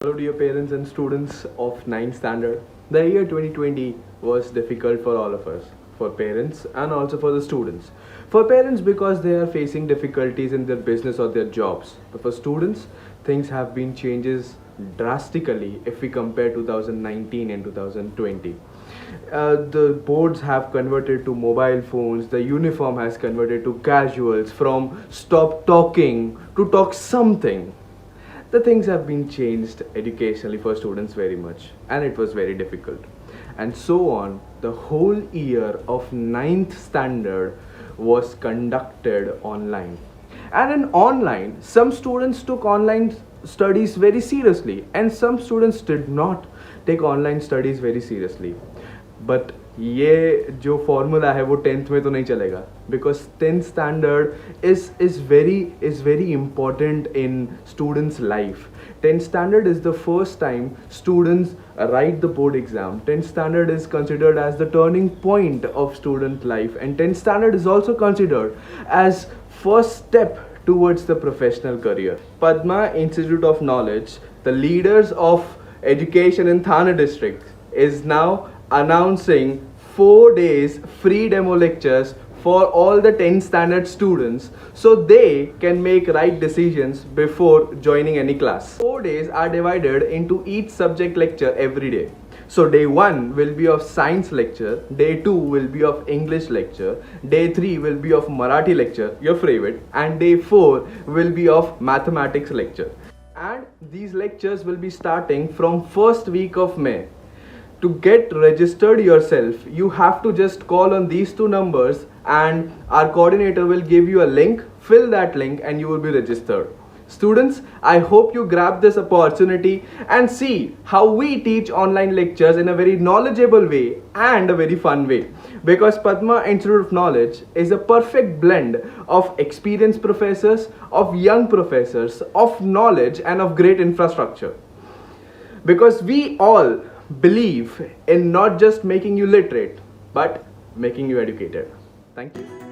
Hello dear parents and students of ninth standard. The year 2020 was difficult for all of us, for parents and also for the students. For parents because they are facing difficulties in their business or their jobs. But for students, things have been changes drastically if we compare 2019 and 2020. The boards have converted to mobile phones, the uniform has converted to casuals, from stop talking to talk something. The things have been changed educationally for students very much, and it was very difficult. And so on, the whole year of ninth standard was conducted online. And in online, some students took online studies very seriously, and some students did not take online studies very seriously. But ये जो formula है वो 10th में तो नहीं चलेगा, because 10th standard is very important in students life. 10th standard is the first time students write the board exam. 10th standard is considered as the turning point of student life, and 10th standard is also considered as first step towards the professional career. Padma Institute of Knowledge, the leaders of education in Thane district, is now announcing 4 days free demo lectures for all the 10th standard students so they can make right decisions before joining any class. 4 days are divided into each subject lecture every day. So day 1 will be of science lecture, day 2 will be of English lecture, day 3 will be of Marathi lecture, your favorite, and day 4 will be of mathematics lecture. And these lectures will be starting from first week of May. To get registered yourself, you have to just call on these two numbers and our coordinator will give you a link. Fill that link and you will be registered. Students, I hope you grab this opportunity and see how we teach online lectures in a very knowledgeable way and a very fun way. Because Padma Institute of Knowledge is a perfect blend of experienced professors, of young professors, of knowledge and of great infrastructure. Because we all believe in not just making you literate, but making you educated. Thank you.